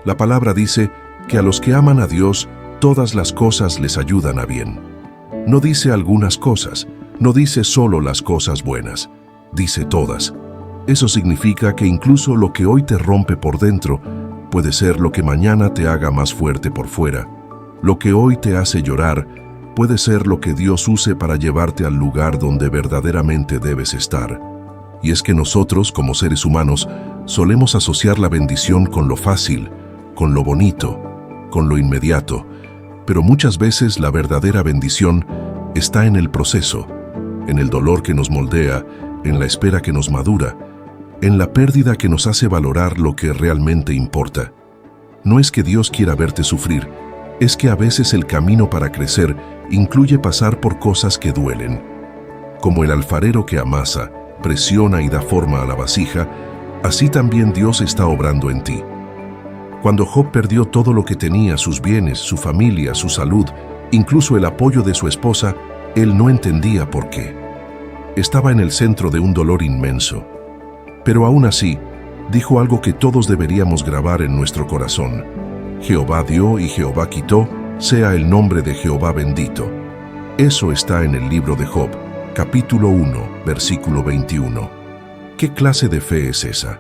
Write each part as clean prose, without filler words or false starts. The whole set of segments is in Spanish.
La palabra dice que a los que aman a Dios, todas las cosas les ayudan a bien. No dice algunas cosas, no dice solo las cosas buenas, dice todas. Eso significa que incluso lo que hoy te rompe por dentro puede ser lo que mañana te haga más fuerte por fuera. Lo que hoy te hace llorar puede ser lo que Dios use para llevarte al lugar donde verdaderamente debes estar. Y es que nosotros, como seres humanos, solemos asociar la bendición con lo fácil, con lo bonito, con lo inmediato. Pero muchas veces la verdadera bendición está en el proceso, en el dolor que nos moldea, en la espera que nos madura, en la pérdida que nos hace valorar lo que realmente importa. No es que Dios quiera verte sufrir, es que a veces el camino para crecer incluye pasar por cosas que duelen. Como el alfarero que amasa, presiona y da forma a la vasija, así también Dios está obrando en ti. Cuando Job perdió todo lo que tenía, sus bienes, su familia, su salud, incluso el apoyo de su esposa, él no entendía por qué. Estaba en el centro de un dolor inmenso. Pero aún así, dijo algo que todos deberíamos grabar en nuestro corazón. Jehová dio y Jehová quitó, sea el nombre de Jehová bendito. Eso está en el libro de Job, capítulo 1, versículo 21. ¿Qué clase de fe es esa?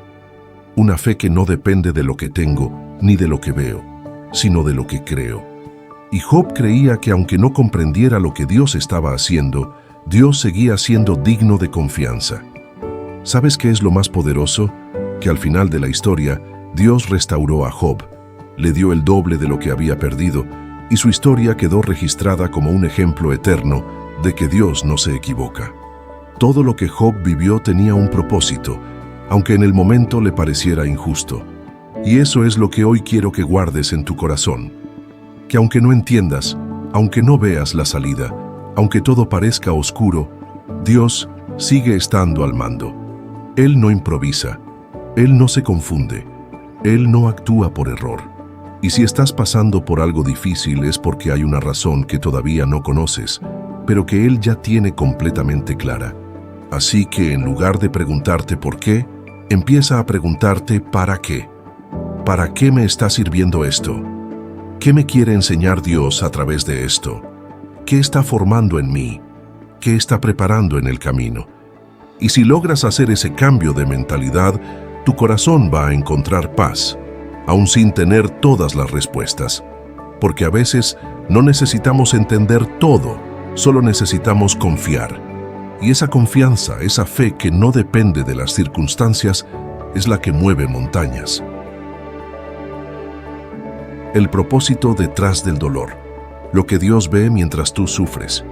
Una fe que no depende de lo que tengo ni de lo que veo, sino de lo que creo. Y Job creía que aunque no comprendiera lo que Dios estaba haciendo, Dios seguía siendo digno de confianza. ¿Sabes qué es lo más poderoso? Que al final de la historia, Dios restauró a Job, le dio el doble de lo que había perdido, y su historia quedó registrada como un ejemplo eterno de que Dios no se equivoca. Todo lo que Job vivió tenía un propósito, aunque en el momento le pareciera injusto. Y eso es lo que hoy quiero que guardes en tu corazón. Que aunque no entiendas, aunque no veas la salida, aunque todo parezca oscuro, Dios sigue estando al mando. Él no improvisa, Él no se confunde, Él no actúa por error. Y si estás pasando por algo difícil es porque hay una razón que todavía no conoces, pero que Él ya tiene completamente clara. Así que en lugar de preguntarte por qué, empieza a preguntarte ¿para qué? ¿Para qué me está sirviendo esto? ¿Qué me quiere enseñar Dios a través de esto? ¿Qué está formando en mí? ¿Qué está preparando en el camino? Y si logras hacer ese cambio de mentalidad, tu corazón va a encontrar paz, aún sin tener todas las respuestas. Porque a veces no necesitamos entender todo, solo necesitamos confiar. Y esa confianza, esa fe que no depende de las circunstancias, es la que mueve montañas. El propósito detrás del dolor. Lo que Dios ve mientras tú sufres.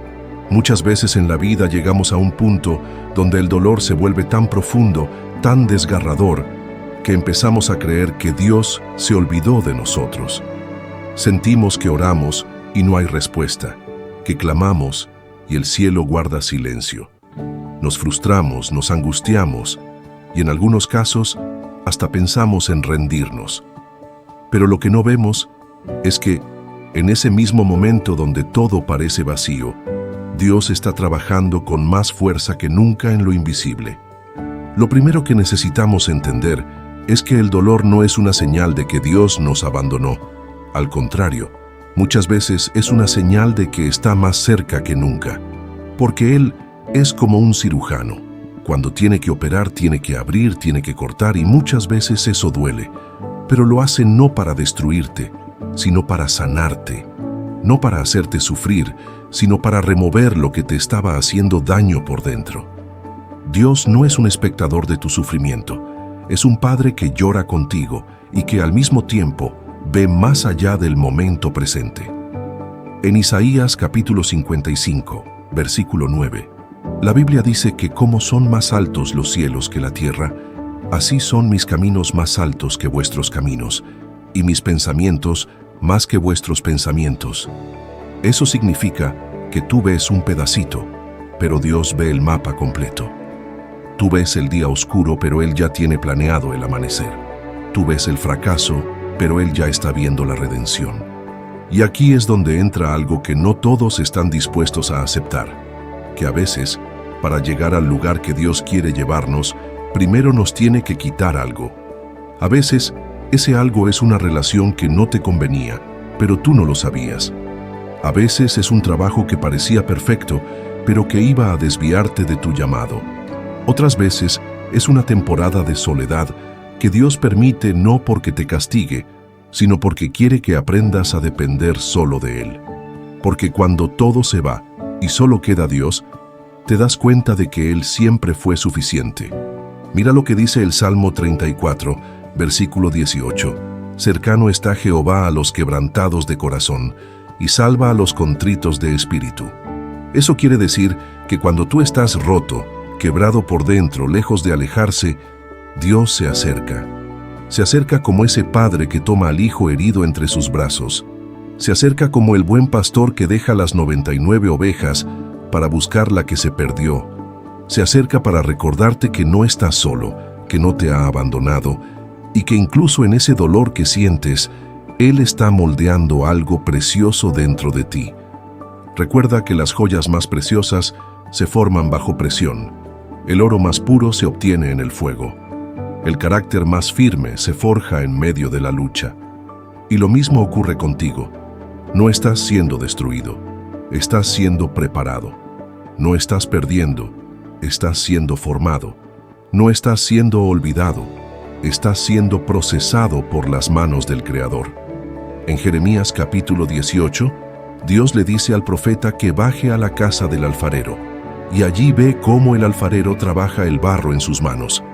Muchas veces en la vida llegamos a un punto donde el dolor se vuelve tan profundo, tan desgarrador, que empezamos a creer que Dios se olvidó de nosotros. Sentimos que oramos y no hay respuesta, que clamamos y el cielo guarda silencio. Nos frustramos, nos angustiamos y en algunos casos hasta pensamos en rendirnos. Pero lo que no vemos es que en ese mismo momento donde todo parece vacío, Dios está trabajando con más fuerza que nunca en lo invisible. Lo primero que necesitamos entender es que el dolor no es una señal de que Dios nos abandonó. Al contrario, muchas veces es una señal de que está más cerca que nunca. Porque Él es como un cirujano. Cuando tiene que operar, tiene que abrir, tiene que cortar y muchas veces eso duele. Pero lo hace no para destruirte, sino para sanarte. No para hacerte sufrir, sino para remover lo que te estaba haciendo daño por dentro. Dios no es un espectador de tu sufrimiento, es un Padre que llora contigo y que al mismo tiempo ve más allá del momento presente. En Isaías capítulo 55, versículo 9, la Biblia dice que como son más altos los cielos que la tierra, así son mis caminos más altos que vuestros caminos, y mis pensamientos más que vuestros pensamientos. Eso significa que tú ves un pedacito, pero Dios ve el mapa completo. Tú ves el día oscuro, pero Él ya tiene planeado el amanecer. Tú ves el fracaso, pero Él ya está viendo la redención. Y aquí es donde entra algo que no todos están dispuestos a aceptar, que a veces, para llegar al lugar que Dios quiere llevarnos, primero nos tiene que quitar algo. A veces, Ese algo es una relación que no te convenía, pero tú no lo sabías. A veces es un trabajo que parecía perfecto, pero que iba a desviarte de tu llamado. Otras veces es una temporada de soledad que Dios permite no porque te castigue, sino porque quiere que aprendas a depender solo de Él. Porque cuando todo se va y solo queda Dios, te das cuenta de que Él siempre fue suficiente. Mira lo que dice el Salmo 34, versículo 18. Cercano está Jehová a los quebrantados de corazón, y salva a los contritos de espíritu. Eso quiere decir que cuando tú estás roto, quebrado por dentro, lejos de alejarse, Dios se acerca. Se acerca como ese padre que toma al hijo herido entre sus brazos. Se acerca como el buen pastor que deja las 99 ovejas para buscar la que se perdió. Se acerca para recordarte que no estás solo, que no te ha abandonado, y que incluso en ese dolor que sientes, Él está moldeando algo precioso dentro de ti. Recuerda que las joyas más preciosas se forman bajo presión. El oro más puro se obtiene en el fuego. El carácter más firme se forja en medio de la lucha. Y lo mismo ocurre contigo. No estás siendo destruido, estás siendo preparado. No estás perdiendo, estás siendo formado. No estás siendo olvidado, estás siendo procesado por las manos del Creador. En Jeremías capítulo 18, Dios le dice al profeta que baje a la casa del alfarero, y allí ve cómo el alfarero trabaja el barro en sus manos.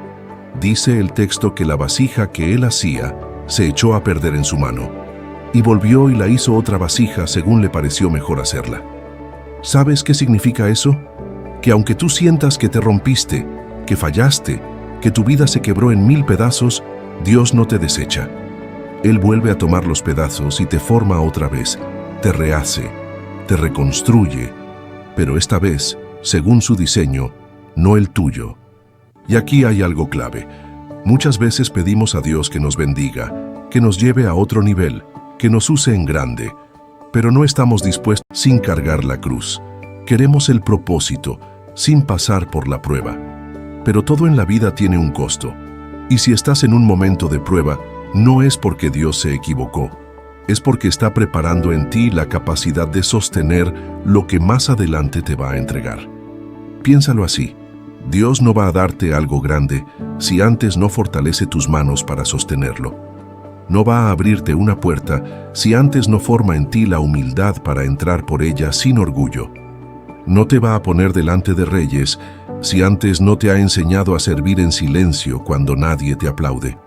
Dice el texto que la vasija que él hacía se echó a perder en su mano, y volvió y la hizo otra vasija según le pareció mejor hacerla. ¿Sabes qué significa eso? Que aunque tú sientas que te rompiste, que fallaste, que tu vida se quebró en 1000 pedazos, Dios no te desecha. Él vuelve a tomar los pedazos y te forma otra vez, te rehace, te reconstruye, pero esta vez, según su diseño, no el tuyo. Y aquí hay algo clave. Muchas veces pedimos a Dios que nos bendiga, que nos lleve a otro nivel, que nos use en grande, pero no estamos dispuestos sin cargar la cruz. Queremos el propósito, sin pasar por la prueba. Pero todo en la vida tiene un costo, y si estás en un momento de prueba, no es porque Dios se equivocó, es porque está preparando en ti la capacidad de sostener lo que más adelante te va a entregar. Piénsalo así. Dios no va a darte algo grande si antes no fortalece tus manos para sostenerlo. No va a abrirte una puerta si antes no forma en ti la humildad para entrar por ella sin orgullo. No te va a poner delante de reyes si antes no te ha enseñado a servir en silencio cuando nadie te aplaude.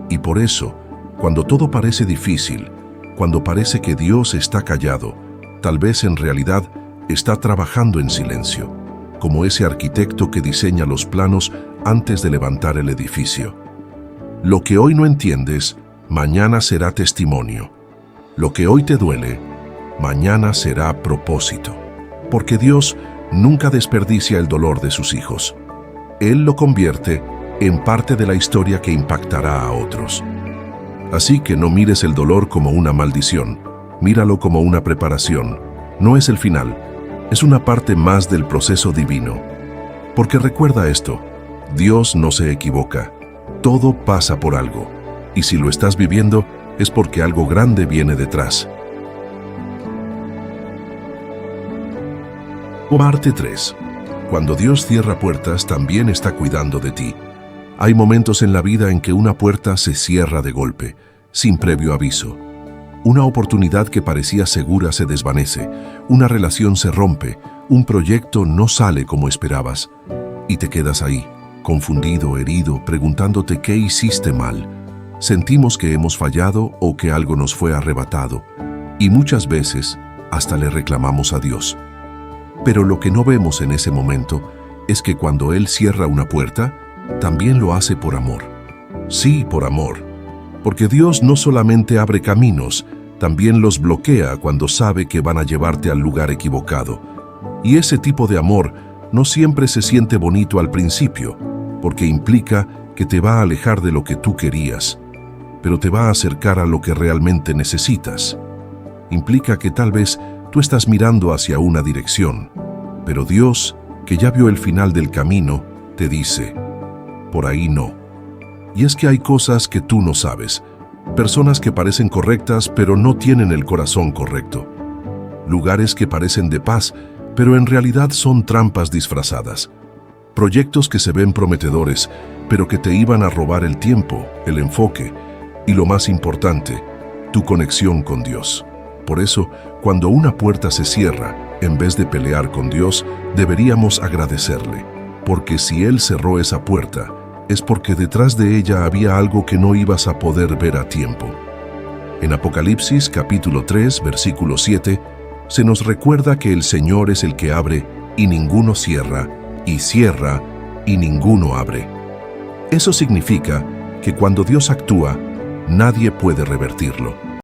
Y por eso, cuando todo parece difícil, cuando parece que Dios está callado, tal vez en realidad está trabajando en silencio, como ese arquitecto que diseña los planos antes de levantar el edificio. Lo que hoy no entiendes, mañana será testimonio. Lo que hoy te duele, mañana será propósito. Porque Dios nunca desperdicia el dolor de sus hijos. Él lo convierte en parte de la historia que impactará a otros. Así que no mires el dolor como una maldición, míralo como una preparación. No es el final, es una parte más del proceso divino. Porque recuerda esto, Dios no se equivoca, todo pasa por algo, y si lo estás viviendo es porque algo grande viene detrás. Parte 3. Cuando Dios cierra puertas, también está cuidando de ti. Hay momentos en la vida en que una puerta se cierra de golpe, sin previo aviso. Una oportunidad que parecía segura se desvanece, una relación se rompe, un proyecto no sale como esperabas. Y te quedas ahí, confundido, herido, preguntándote qué hiciste mal. Sentimos que hemos fallado o que algo nos fue arrebatado. Y muchas veces hasta le reclamamos a Dios. Pero lo que no vemos en ese momento es que cuando Él cierra una puerta, también lo hace por amor. Sí, por amor. Porque Dios no solamente abre caminos, también los bloquea cuando sabe que van a llevarte al lugar equivocado. Y ese tipo de amor no siempre se siente bonito al principio, porque implica que te va a alejar de lo que tú querías, pero te va a acercar a lo que realmente necesitas. Implica que tal vez tú estás mirando hacia una dirección, pero Dios, que ya vio el final del camino, te dice, por ahí no. Y es que hay cosas que tú no sabes, Personas que parecen correctas pero no tienen el corazón correcto. Lugares que parecen de paz, pero en realidad son trampas disfrazadas. Proyectos que se ven prometedores, pero que te iban a robar el tiempo, el enfoque y, lo más importante, tu conexión con Dios. Por eso, cuando una puerta se cierra, en vez de pelear con Dios, deberíamos agradecerle, porque si Él cerró esa puerta, es porque detrás de ella había algo que no ibas a poder ver a tiempo. En Apocalipsis capítulo 3, versículo 7, se nos recuerda que el Señor es el que abre y ninguno cierra, y cierra y ninguno abre. Eso significa que cuando Dios actúa, nadie puede revertirlo.